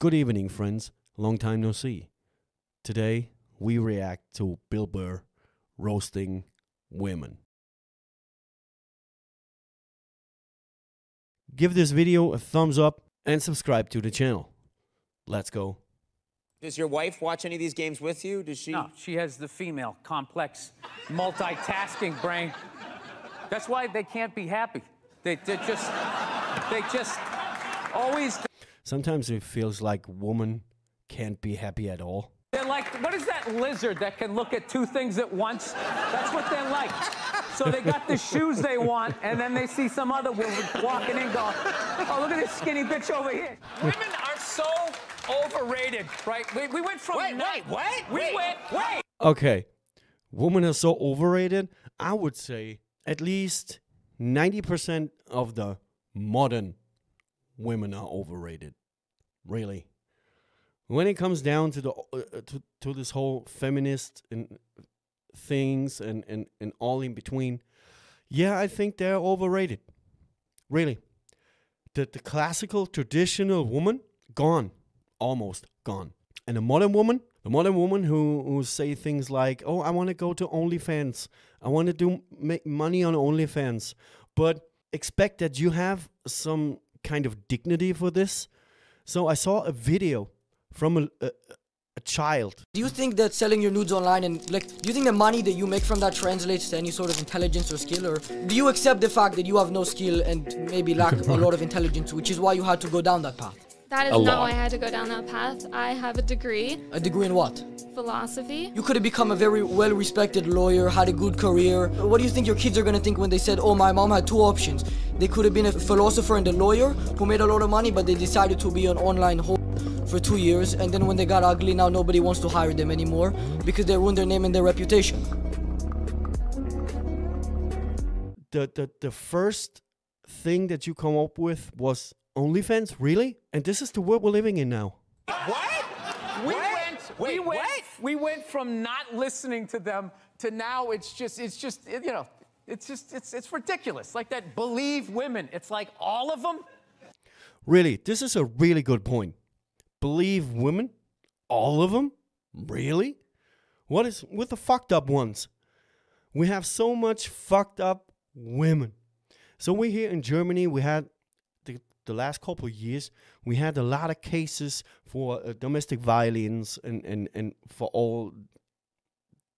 Good evening, friends. Long time no see. Today, we react to Bill Burr roasting women. Give this video a thumbs up and subscribe to the channel. Let's go. Does your wife watch any of these games with you? Does she? No, she has the female, complex, multitasking brain. That's why they can't be happy. They just always. Sometimes it feels like women can't be happy at all. They're like, what is that lizard that can look at two things at once? That's what they're like. So they got the shoes they want, and then they see some other woman walking in going, oh, look at this skinny bitch over here. Women are so overrated, right? We went from... Wait. Okay, women are so overrated. I would say at least 90% of the modern women are overrated. Really. When it comes down to the to this whole feminist and things and all in between, yeah, I think they're overrated. Really. The classical traditional woman, gone. Almost gone. And the modern woman who say things like, oh, I want to go to OnlyFans. I want to make money on OnlyFans. But expect that you have some kind of dignity for this. So I saw a video from a child. Do you think that selling your nudes online and do you think the money that you make from that translates to any sort of intelligence or skill, or do you accept the fact that you have no skill and maybe lack a lot of intelligence, which is why you had to go down that path? That is not why I had to go down that path. I have a degree. A degree in what? Philosophy. You could have become a very well-respected lawyer, had a good career. What do you think your kids are going to think when they said, oh, my mom had two options? They could have been a philosopher and a lawyer who made a lot of money, but they decided to be an online whore for 2 years, and then when they got ugly, now nobody wants to hire them anymore because they ruined their name and their reputation. The first thing that you come up with was OnlyFans? Really? And this is the world we're living in now. What? We went from not listening to them to now it's ridiculous. Like that believe women. It's like all of them. Really, this is a really good point. Believe women? All of them? Really? What is with the fucked up ones? We have so much fucked up women. So we here in Germany, we had the last couple of years, we had a lot of cases for domestic violence and for all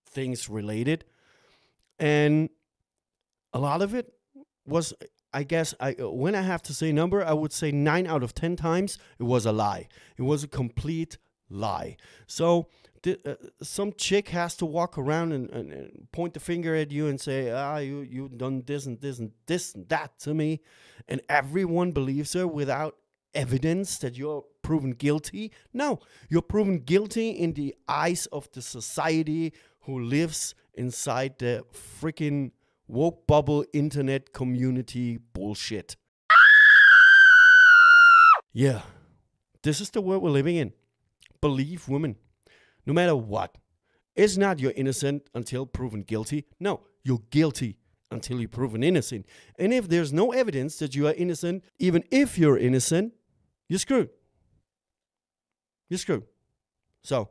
things related. And a lot of it was, I guess, when I have to say a number, I would say 9 out of 10 times it was a lie. It was a complete lie. So some chick has to walk around and point the finger at you and say, you done this and this and this and that to me. And everyone believes her without evidence that you're proven guilty. No, you're proven guilty in the eyes of the society who lives inside the freaking woke bubble internet community bullshit. Yeah, this is the world we're living in. Believe women. No matter what. It's not you're innocent until proven guilty. No, you're guilty until you're proven innocent. And if there's no evidence that you are innocent, even if you're innocent, you're screwed. You're screwed. So,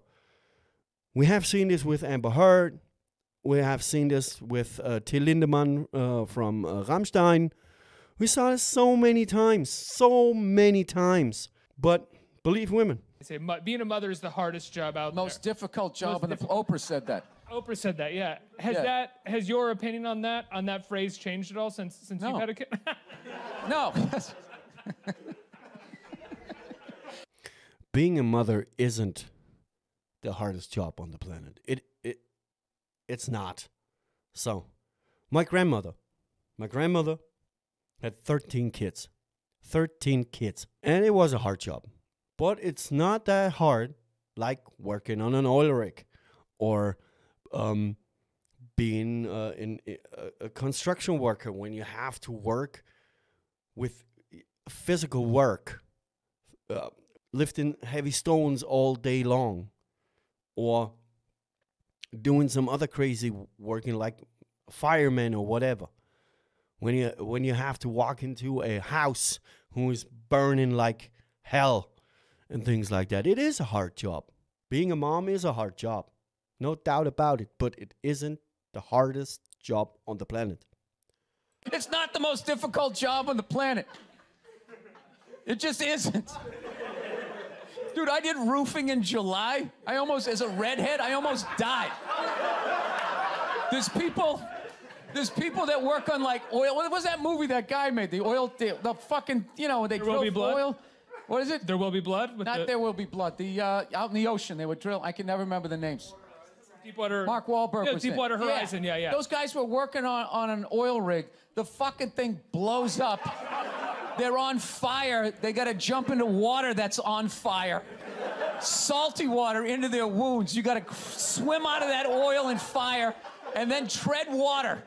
we have seen this with Amber Heard. We have seen this with Till Lindemann from Rammstein. We saw this so many times. But believe women. Say being a mother is the hardest job out there. Most difficult job, and Oprah said that. Oprah said that, yeah. Has your opinion on that phrase changed at all since you've had a kid? No. Being a mother isn't the hardest job on the planet. It's not. So, my grandmother had 13 kids. 13 kids. And it was a hard job. But it's not that hard like working on an oil rig or being a construction worker when you have to work with physical work, lifting heavy stones all day long, or doing some other crazy working like fireman or whatever. When you have to walk into a house who is burning like hell and things like that. It is a hard job. Being a mom is a hard job. No doubt about it. But it isn't the hardest job on the planet. It's not the most difficult job on the planet. It just isn't. Dude, I did roofing in July. As a redhead, I almost died. There's people that work on like oil. What was that movie that guy made? The oil, the fucking, they There Will Be drill Blood? oil. What is it? There Will Be Blood? Not There Will Be Blood. The out in the ocean, they would drill. I can never remember the names. Deepwater. Mark Wahlberg was in it. Deepwater Horizon. Yeah. Those guys were working on an oil rig. The fucking thing blows up. They're on fire. They got to jump into water that's on fire. Salty water into their wounds. You got to swim out of that oil and fire and then tread water,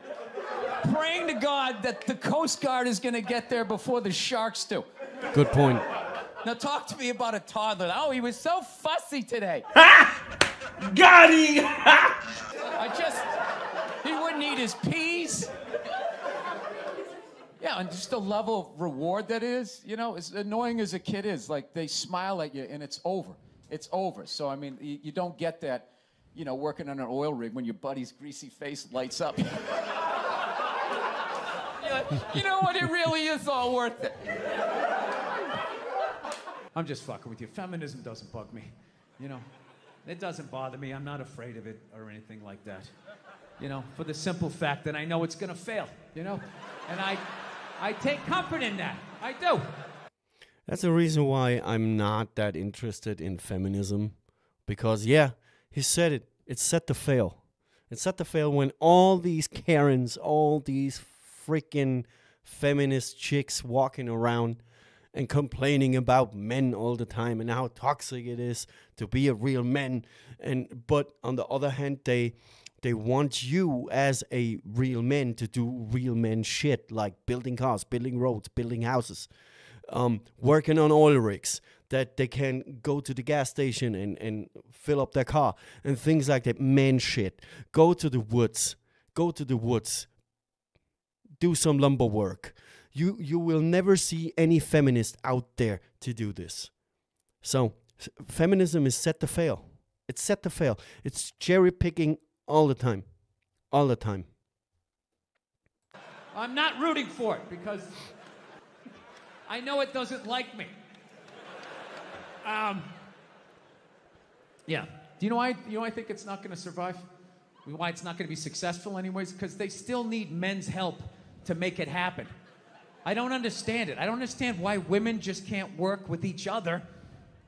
praying to God that the Coast Guard is going to get there before the sharks do. Good point. Now talk to me about a toddler. Oh, he was so fussy today. Got him! He wouldn't eat his peas. Yeah, and just the level of reward that is, as annoying as a kid is, like they smile at you and it's over. It's over. So, I mean, you don't get that, working on an oil rig when your buddy's greasy face lights up. You know what? It really is all worth it. I'm just fucking with you. Feminism doesn't bug me, It doesn't bother me. I'm not afraid of it or anything like that. For the simple fact that I know it's gonna fail, And I take comfort in that. I do. That's the reason why I'm not that interested in feminism. Because, yeah, he said it. It's set to fail. It's set to fail when all these Karens, all these freaking feminist chicks walking around and complaining about men all the time and how toxic it is to be a real man. But on the other hand, they want you as a real man to do real man shit, like building cars, building roads, building houses, working on oil rigs, that they can go to the gas station and fill up their car and things like that. Man shit. Go to the woods. Do some lumber work. You will never see any feminist out there to do this. So feminism is set to fail. It's set to fail. It's cherry picking all the time. All the time. I'm not rooting for it because I know it doesn't like me. Yeah. Do you know why I think it's not going to survive? Why it's not going to be successful anyways? Because they still need men's help to make it happen. I don't understand it. I don't understand why women just can't work with each other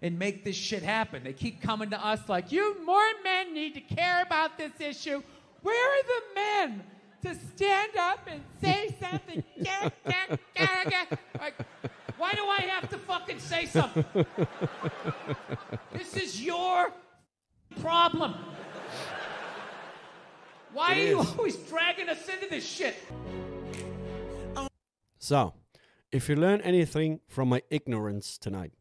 and make this shit happen. They keep coming to us like, more men need to care about this issue. Where are the men to stand up and say something? Like, why do I have to fucking say something? This is your problem. Why are you always dragging us into this shit? So, if you learn anything from my ignorance tonight,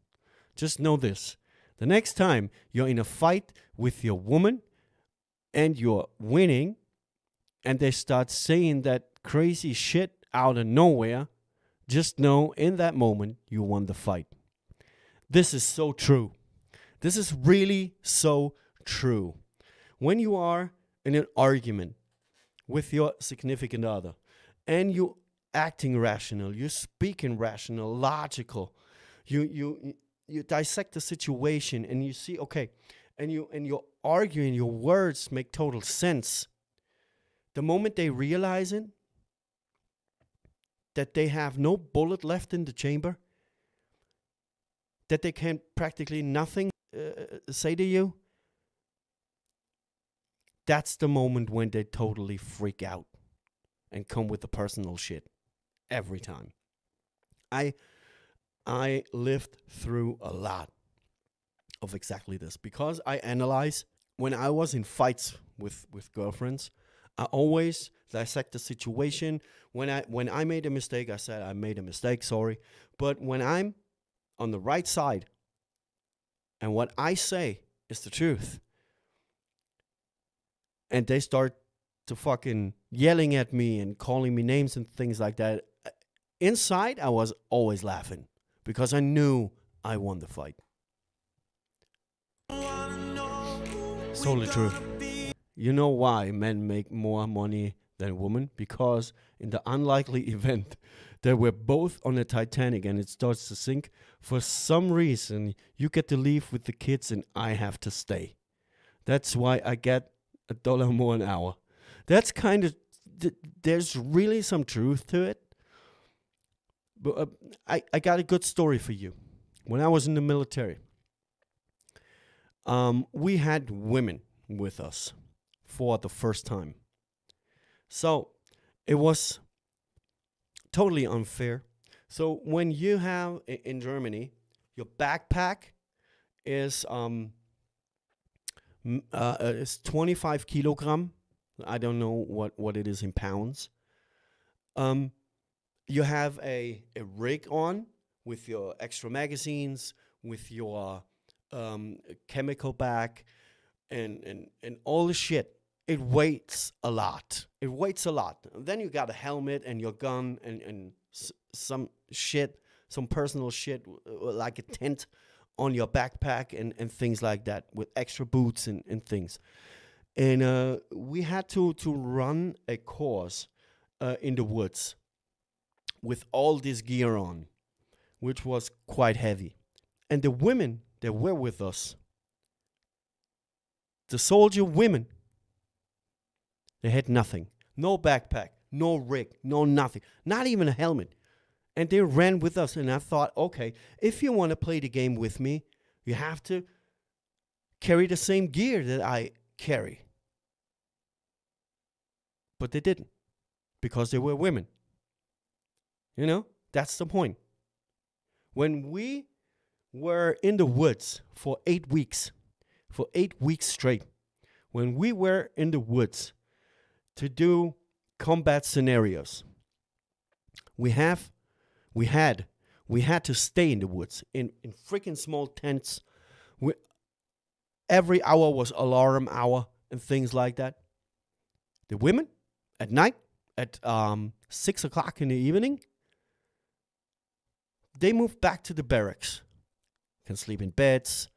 just know this. The next time you're in a fight with your woman and you're winning and they start saying that crazy shit out of nowhere, just know in that moment you won the fight. This is so true. This is really so true. When you are in an argument with your significant other and you acting rational, you're speaking rational, logical, you dissect the situation and you see, okay, and you're arguing, your words make total sense. The moment they realize it, that they have no bullet left in the chamber, that they can practically nothing say to you, that's the moment when they totally freak out and come with the personal shit every time. I lived through a lot of exactly this because I analyze when I was in fights with girlfriends. I always dissect the situation. When I made a mistake, I said I made a mistake, sorry. But when I'm on the right side and what I say is the truth, and they start to fucking yelling at me and calling me names and things like that, inside I was always laughing because I knew I won the fight. It's totally true. You know why men make more money than women? Because in the unlikely event that we're both on a Titanic and it starts to sink, for some reason you get to leave with the kids and I have to stay. That's why I get $1 more an hour. That's kind of, there's really some truth to it. But I got a good story for you. When I was in the military, we had women with us for the first time. So it was totally unfair. So when you have in Germany, your backpack is 25 kilogram. I don't know what it is in pounds. You have a rig on with your extra magazines, with your chemical bag, and all the shit. It weighs a lot. It weighs a lot. Then you got a helmet and your gun and some shit, some personal shit, like a tent on your backpack and things like that, with extra boots and things. And we had to run a course in the woods with all this gear on, which was quite heavy. And the women that were with us, the soldier women, they had nothing. No backpack, no rig, no nothing. Not even a helmet. And they ran with us. And I thought, okay, if you want to play the game with me, you have to carry the same gear that I carry. But they didn't, because they were women. You know, that's the point. When we were in the woods for 8 weeks straight, when we were in the woods to do combat scenarios, we had to stay in the woods in freaking small tents. Every hour was alarm hour and things like that. The women at night at 6 o'clock in the evening, they moved back to the barracks. Can sleep in beds,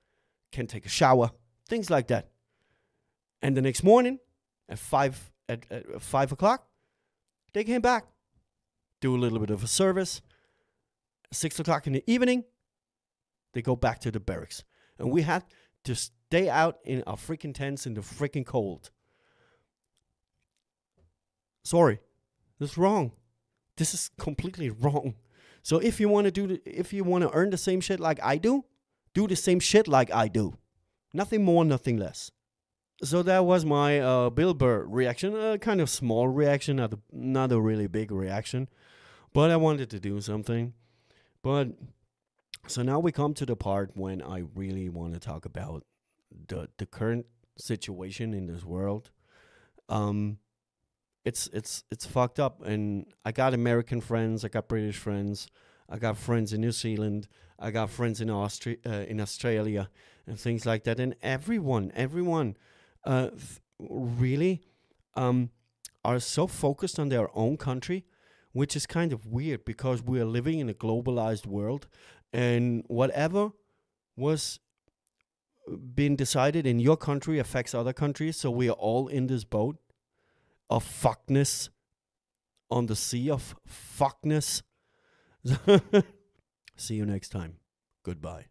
can take a shower, things like that. And the next morning at 5 o'clock, they came back, do a little bit of a service. 6 o'clock in the evening, they go back to the barracks. And we had to stay out in our freaking tents in the freaking cold. Sorry, this is wrong. This is completely wrong. So if you want to earn the same shit like I do the same shit like I do. Nothing more, nothing less. So that was my Bill Burr reaction. A kind of small reaction, not a really big reaction. But I wanted to do something. But so now we come to the part when I really want to talk about the current situation in this world. It's fucked up, and I got American friends, I got British friends, I got friends in New Zealand, I got friends in Australia, and things like that. And everyone, really are so focused on their own country, which is kind of weird because we are living in a globalized world, and whatever was being decided in your country affects other countries. So we are all in this boat of fuckness, on the sea of fuckness. See you next time. Goodbye.